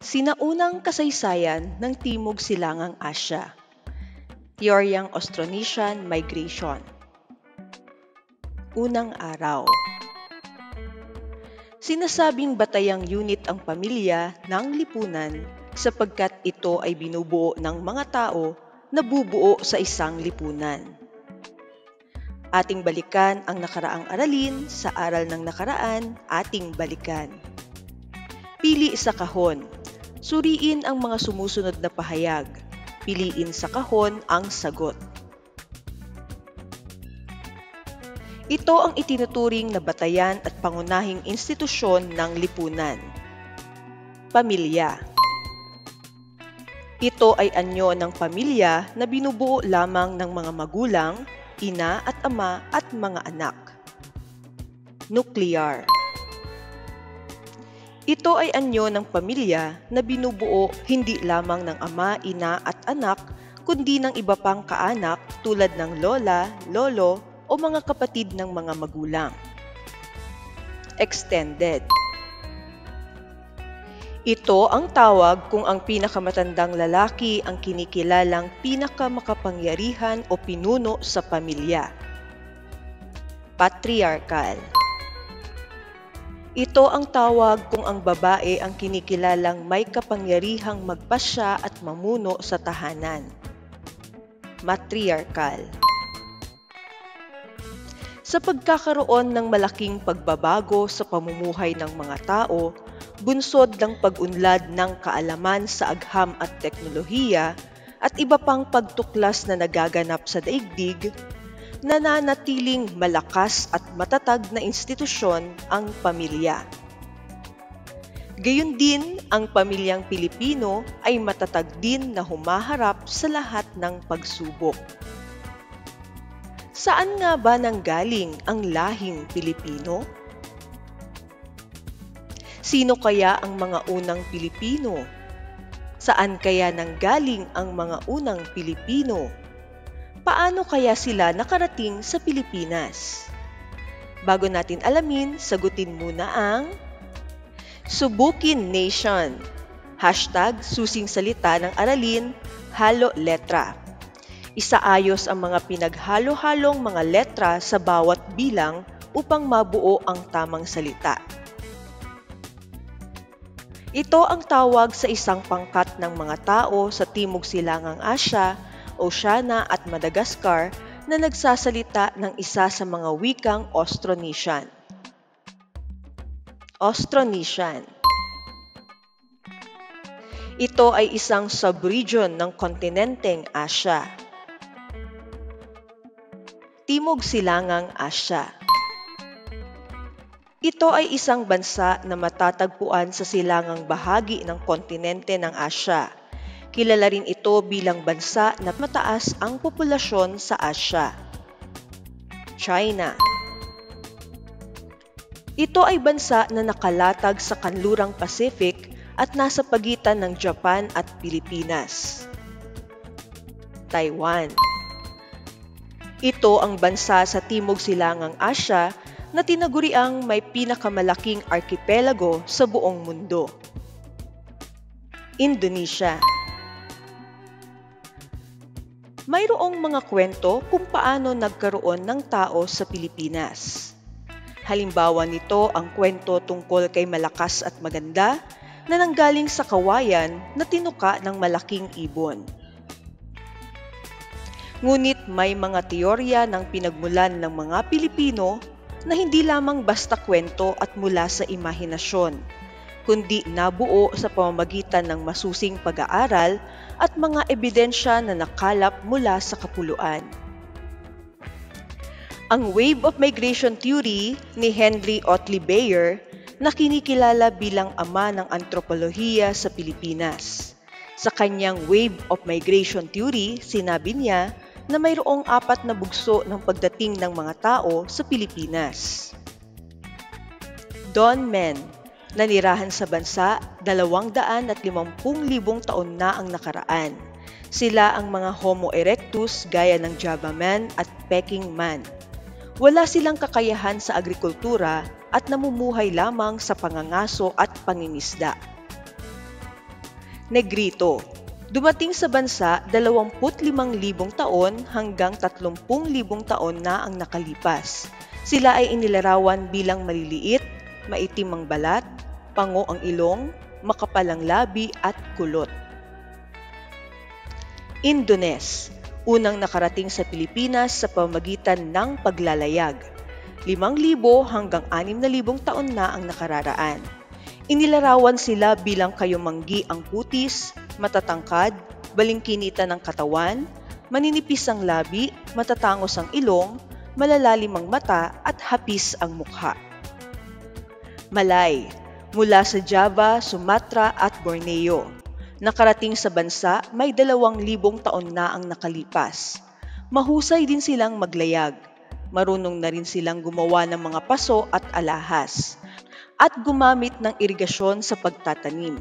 Sinaunang kasaysayan ng Timog Silangang Asya. Teoryang Austronesian Migration. Unang araw. Sinasabing batayang unit ang pamilya ng lipunan sapagkat ito ay binubuo ng mga tao na bubuo sa isang lipunan. Ating balikan ang nakaraang aralin sa aral ng nakaraan, ating balikan. Pili sa kahon. Suriin ang mga sumusunod na pahayag. Piliin sa kahon ang sagot. Ito ang itinuturing na batayan at pangunahing institusyon ng lipunan. Pamilya. Ito ay anyo ng pamilya na binubuo lamang ng mga magulang, ina at ama at mga anak. Nuklear. Ito ay anyo ng pamilya na binubuo hindi lamang ng ama, ina at anak, kundi ng iba pang kaanak tulad ng lola, lolo o mga kapatid ng mga magulang. Extended. Ito ang tawag kung ang pinakamatandang lalaki ang kinikilalang pinakamakapangyarihan o pinuno sa pamilya. Patriarchal. Ito ang tawag kung ang babae ang kinikilalang may kapangyarihang magpasya at mamuno sa tahanan. Matriarchal. Sa pagkakaroon ng malaking pagbabago sa pamumuhay ng mga tao, bunsod ng pag-unlad ng kaalaman sa agham at teknolohiya at iba pang pagtuklas na nagaganap sa daigdig, nananatiling malakas at matatag na institusyon ang pamilya. Gayon din, ang pamilyang Pilipino ay matatag din na humaharap sa lahat ng pagsubok. Saan nga ba nanggaling ang lahing Pilipino? Sino kaya ang mga unang Pilipino? Saan kaya nanggaling ang mga unang Pilipino? Paano kaya sila nakarating sa Pilipinas? Bago natin alamin, sagutin muna ang Subukin Nation. #susing salita ng aralin, halo letra. Isaayos ang mga pinaghalo-halong mga letra sa bawat bilang upang mabuo ang tamang salita. Ito ang tawag sa isang pangkat ng mga tao sa Timog Silangang Asya, Oceania at Madagascar na nagsasalita ng isa sa mga wikang Austronesian. Austronesian. Ito ay isang subregion ng kontinenteng Asya. Timog Silangang Asya. Ito ay isang bansa na matatagpuan sa silangang bahagi ng kontinente ng Asya. Kilala rin ito bilang bansa na mataas ang populasyon sa Asya. China. Ito ay bansa na nakalatag sa kanlurang Pacific at nasa pagitan ng Japan at Pilipinas. Taiwan. Ito ang bansa sa Timog Silangang Asya na tinaguriang may pinakamalaking arkipelago sa buong mundo. Indonesia. Mayroong mga kwento kung paano nagkaroon ng tao sa Pilipinas. Halimbawa nito ang kwento tungkol kay malakas at maganda na nanggaling sa kawayan na tinuka ng malaking ibon. Ngunit may mga teorya ng pinagmulan ng mga Pilipino na hindi lamang basta kwento at mula sa imahinasyon, kundi nabuo sa pamamagitan ng masusing pag-aaral at mga ebidensya na nakalap mula sa kapuluan. Ang wave of migration theory ni Henry Otley Beyer na kinikilala bilang ama ng antropolohiya sa Pilipinas. Sa kanyang wave of migration theory, sinabi niya na mayroong 4 na bugso ng pagdating ng mga tao sa Pilipinas. Dawn men, nanirahan sa bansa 250,000 taon na ang nakaraan. Sila ang mga Homo erectus gaya ng Java man at Peking man. Wala silang kakayahan sa agrikultura at namumuhay lamang sa pangangaso at pangingisda. Negrito. Dumating sa bansa 25,000 taon hanggang 30,000 taon na ang nakalipas. Sila ay inilarawan bilang maliliit, maitim ang balat, pango ang ilong, makapal ang labi at kulot. Indones. Unang nakarating sa Pilipinas sa pamamagitan ng paglalayag. 5,000 hanggang 6,000 taon na ang nakararaan. Inilarawan sila bilang kayumanggi ang kutis, matatangkad, balingkinita ng katawan, maninipis ang labi, matatangos ang ilong, malalalim ang mata at hapis ang mukha. Malay, mula sa Java, Sumatra at Borneo. Nakarating sa bansa may 2,000 taon na ang nakalipas. Mahusay din silang maglayag. Marunong na rin silang gumawa ng mga paso at alahas at gumamit ng irigasyon sa pagtatanim.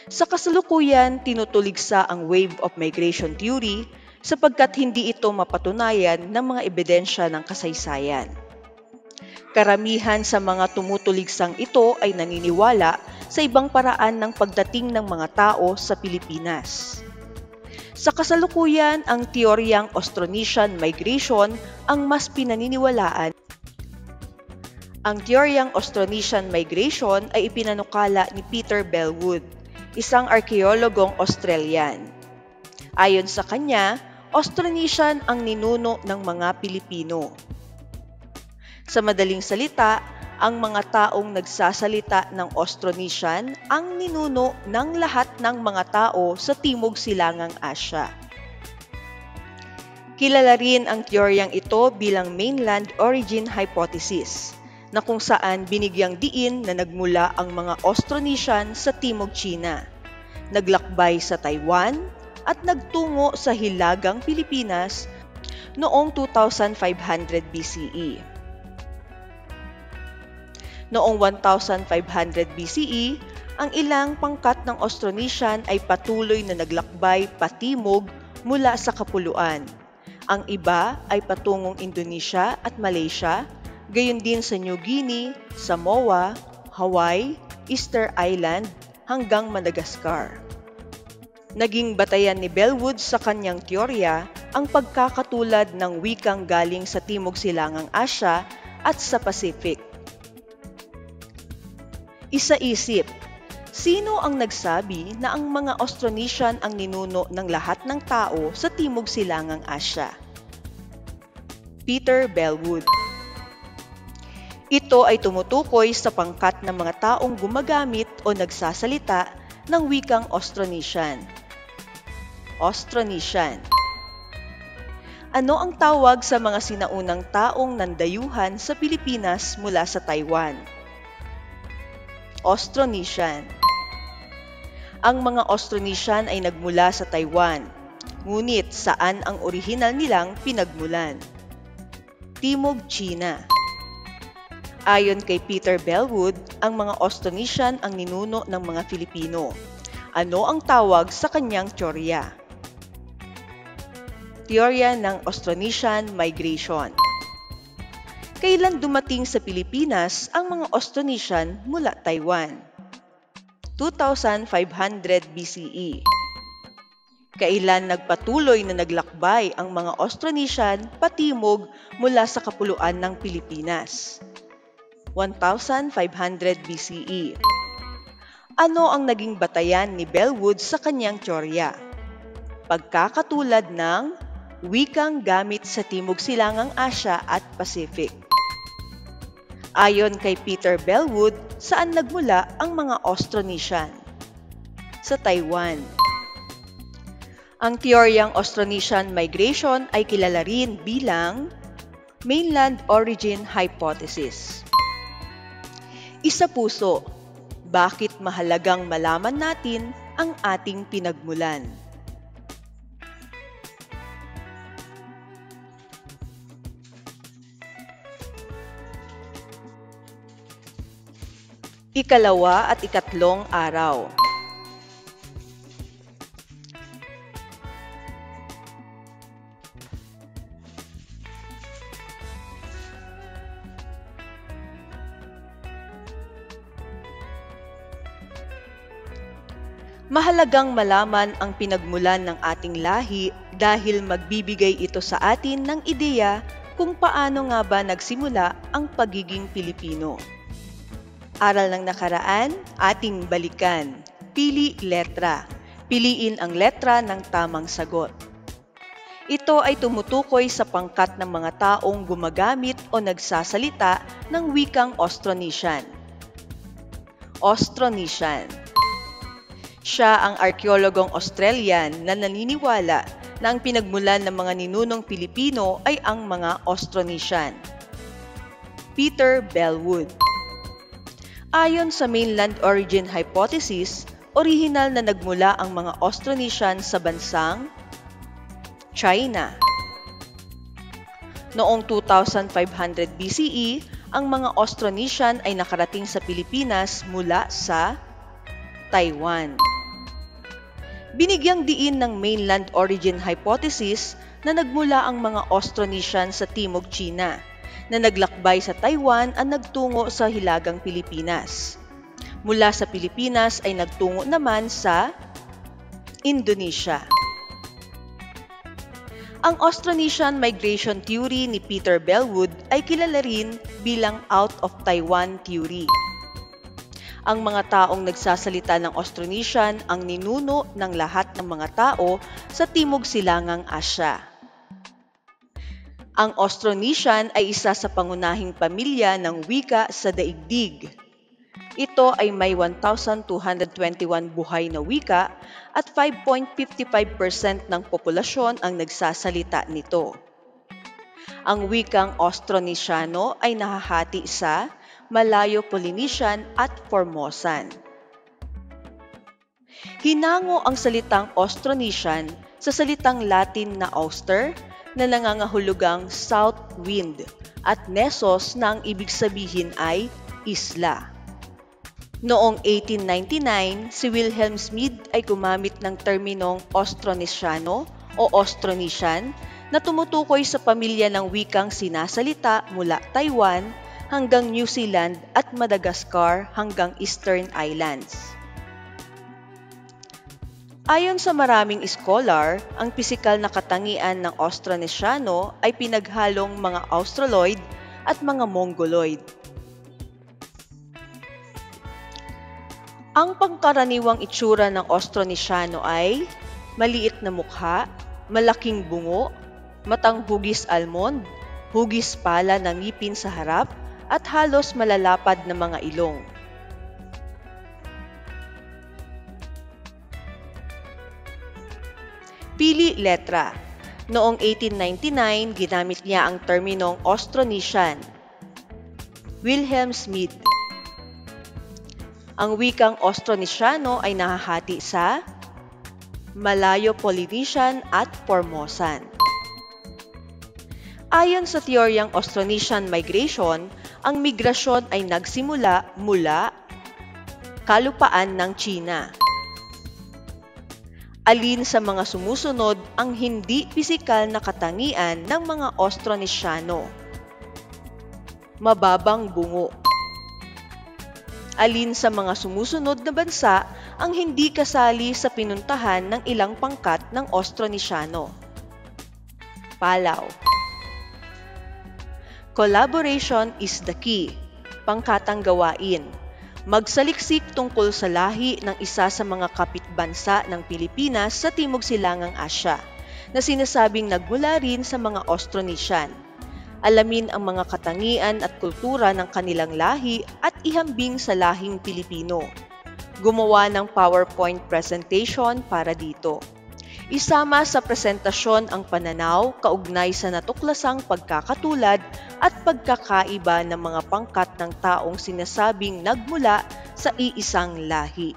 Sa kasalukuyan, tinutuligsa ang wave of migration theory sapagkat hindi ito mapatunayan ng mga ebidensya ng kasaysayan. Karamihan sa mga tumutuligsang ito ay naniniwala sa ibang paraan ng pagdating ng mga tao sa Pilipinas. Sa kasalukuyan, ang teoryang Austronesian migration ang mas pinaniniwalaan. Ang teoryang Austronesian migration ay ipinanukala ni Peter Bellwood, isang arkeologong Australian. Ayon sa kanya, Austronesian ang ninuno ng mga Pilipino. Sa madaling salita, ang mga taong nagsasalita ng Austronesian ang ninuno ng lahat ng mga tao sa Timog Silangang Asya. Kilala rin ang teoryang ito bilang mainland origin hypothesis, na kung saan binigyang diin na nagmula ang mga Austronesian sa Timog China, naglakbay sa Taiwan at nagtungo sa Hilagang Pilipinas noong 2,500 BCE. Noong 1,500 BCE, ang ilang pangkat ng Austronesian ay patuloy na naglakbay patimog mula sa kapuluan. Ang iba ay patungong Indonesia at Malaysia, gayon din sa New Guinea, Samoa, Hawaii, Easter Island hanggang Madagascar. Naging batayan ni Bellwood sa kanyang teorya ang pagkakatulad ng wikang galing sa Timog Silangang Asya at sa Pacific. Isa-isip, sino ang nagsabi na ang mga Austronesian ang ninuno ng lahat ng tao sa Timog Silangang Asya? Peter Bellwood. Ito ay tumutukoy sa pangkat ng mga taong gumagamit o nagsasalita ng wikang Austronesian. Austronesian. Ano ang tawag sa mga sinaunang taong nandayuhan sa Pilipinas mula sa Taiwan? Austronesian. Ang mga Austronesian ay nagmula sa Taiwan, ngunit saan ang orihinal nilang pinagmulan? Timog China. Ayon kay Peter Bellwood, ang mga Austronesian ang ninuno ng mga Filipino. Ano ang tawag sa kanyang teorya? Teorya ng Austronesian migration. Kailan dumating sa Pilipinas ang mga Austronesian mula Taiwan? 2,500 BCE. Kailan nagpatuloy na naglakbay ang mga Austronesian patimog mula sa kapuluan ng Pilipinas? 1,500 BCE. Ano ang naging batayan ni Bellwood sa kanyang teorya? Pagkakatulad ng wikang gamit sa Timog Silangang Asya at Pacific. Ayon kay Peter Bellwood, saan nagmula ang mga Austronesian? Sa Taiwan. Ang teoryang Austronesian migration ay kilala rin bilang mainland origin hypothesis. Isa puso, bakit mahalagang malaman natin ang ating pinagmulan? Ikalawa at ikatlong araw. Mahalagang malaman ang pinagmulan ng ating lahi dahil magbibigay ito sa atin ng ideya kung paano nga ba nagsimula ang pagiging Pilipino. Aral ng nakaraan, ating balikan. Pili letra. Piliin ang letra ng tamang sagot. Ito ay tumutukoy sa pangkat ng mga taong gumagamit o nagsasalita ng wikang Austronesian. Austronesian. Siya ang arkeologong Australian na naniniwala na ang pinagmulan ng mga ninunong Pilipino ay ang mga Austronesian. Peter Bellwood. Ayon sa mainland origin hypothesis, orihinal na nagmula ang mga Austronesian sa bansang China. Noong 2500 BCE, ang mga Austronesian ay nakarating sa Pilipinas mula sa Taiwan. Binigyang diin ng mainland origin hypothesis na nagmula ang mga Austronesian sa Timog China, na naglakbay sa Taiwan at nagtungo sa Hilagang Pilipinas. Mula sa Pilipinas ay nagtungo naman sa Indonesia. Ang Austronesian migration theory ni Peter Bellwood ay kilala rin bilang out of Taiwan theory. Ang mga taong nagsasalita ng Austronesian ang ninuno ng lahat ng mga tao sa Timog Silangang Asya. Ang Austronesian ay isa sa pangunahing pamilya ng wika sa daigdig. Ito ay may 1,221 buhay na wika at 5.55% ng populasyon ang nagsasalita nito. Ang wikang Austronesiano ay nahahati sa Malayo-Polynesian at Formosan. Hinango ang salitang Austronesian sa salitang Latin na auster na nangangahulugang south wind at nesos na ang ibig sabihin ay isla. Noong 1899, si Wilhelm Schmid ay gumamit ng terminong Austronesiano o Austronesian na tumutukoy sa pamilya ng wikang sinasalita mula Taiwan hanggang New Zealand at Madagascar hanggang Eastern Islands. Ayon sa maraming scholar, ang pisikal na katangian ng Austronesiano ay pinaghalong mga Australoid at mga Mongoloid. Ang pangkaraniwang itsura ng Austronesiano ay maliit na mukha, malaking bungo, matang hugis almond, hugis pala ng ngipin sa harap, at halos malalapad na mga ilong. Pili letra. Noong 1899, ginamit niya ang terminong Austronesian. Wilhelm Schmid. Ang wikang Austronesiano ay nahahati sa Malayo-Polynesian at Formosan. Ayon sa teoryang Austronesian migration, ang migrasyon ay nagsimula mula kalupaan ng China. Alin sa mga sumusunod ang hindi pisikal na katangian ng mga Austronesiano? Mababang bungo. Alin sa mga sumusunod na bansa ang hindi kasali sa pinuntahan ng ilang pangkat ng Austronesiano? Palau. Collaboration is the key. Pangkatang gawain. Magsaliksik tungkol sa lahi ng isa sa mga kapitbansa ng Pilipinas sa Timog Silangang Asya, na sinasabing nagmula rin sa mga Austronesian. Alamin ang mga katangian at kultura ng kanilang lahi at ihambing sa lahing Pilipino. Gumawa ng PowerPoint presentation para dito. Isama sa presentasyon ang pananaw kaugnay sa natuklasang pagkakatulad at pagkakaiba ng mga pangkat ng taong sinasabing nagmula sa iisang lahi.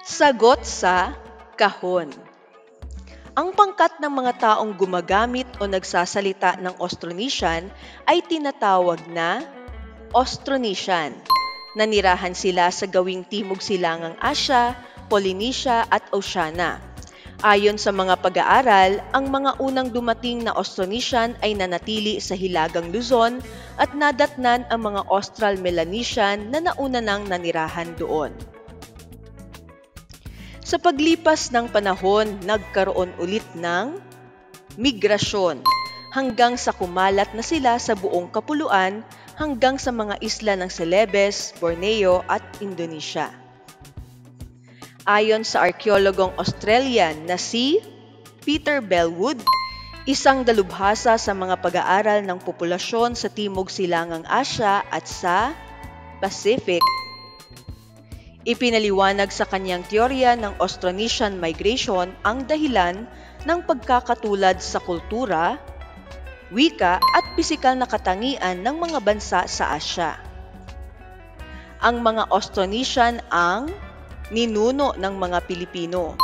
Sagot sa kahon. Ang pangkat ng mga taong gumagamit o nagsasalita ng Austronesian ay tinatawag na Austronesian. Nanirahan sila sa gawing Timog Silangang Asya, Polynesia at Oceania. Ayon sa mga pag-aaral, ang mga unang dumating na Austronesian ay nanatili sa Hilagang Luzon at nadatnan ang mga Austral Melanesian na nauna nang nanirahan doon. Sa paglipas ng panahon, nagkaroon ulit ng migrasyon hanggang sa kumalat na sila sa buong kapuluan hanggang sa mga isla ng Celebes, Borneo at Indonesia. Ayon sa arkeologong Australian na si Peter Bellwood, isang dalubhasa sa mga pag-aaral ng populasyon sa Timog Silangang Asya at sa Pacific, ipinaliwanag sa kanyang teorya ng Austronesian migration ang dahilan ng pagkakatulad sa kultura, wika at pisikal na katangian ng mga bansa sa Asya. Ang mga Austronesian ang ninuno ng mga Pilipino.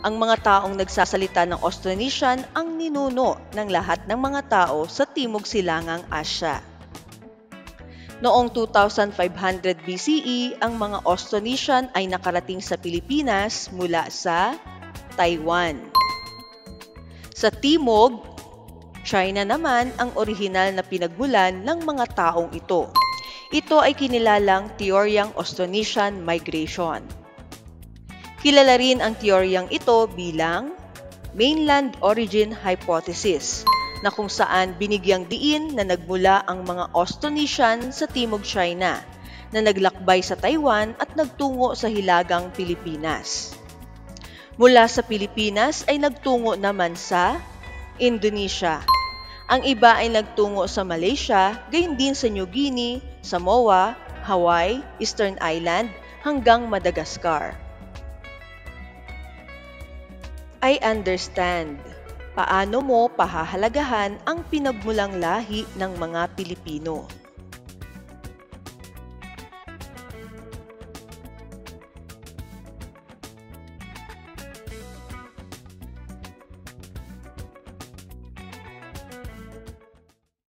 Ang mga taong nagsasalita ng Austronesian ang ninuno ng lahat ng mga tao sa Timog Silangang Asya. Noong 2500 BCE, ang mga Austronesian ay nakarating sa Pilipinas mula sa Taiwan. Sa Timog, China naman ang orihinal na pinagmulan ng mga taong ito. Ito ay kinilalang teoryang Austronesian migration. Kilala rin ang teoryang ito bilang mainland origin hypothesis, na kung saan binigyang diin na nagmula ang mga Austronesian sa Timog China na naglakbay sa Taiwan at nagtungo sa Hilagang Pilipinas. Mula sa Pilipinas ay nagtungo naman sa Indonesia. Ang iba ay nagtungo sa Malaysia, gayon din sa New Guinea, Samoa, Hawaii, Eastern Island hanggang Madagascar. I understand. Paano mo pahahalagahan ang pinagmulang lahi ng mga Pilipino?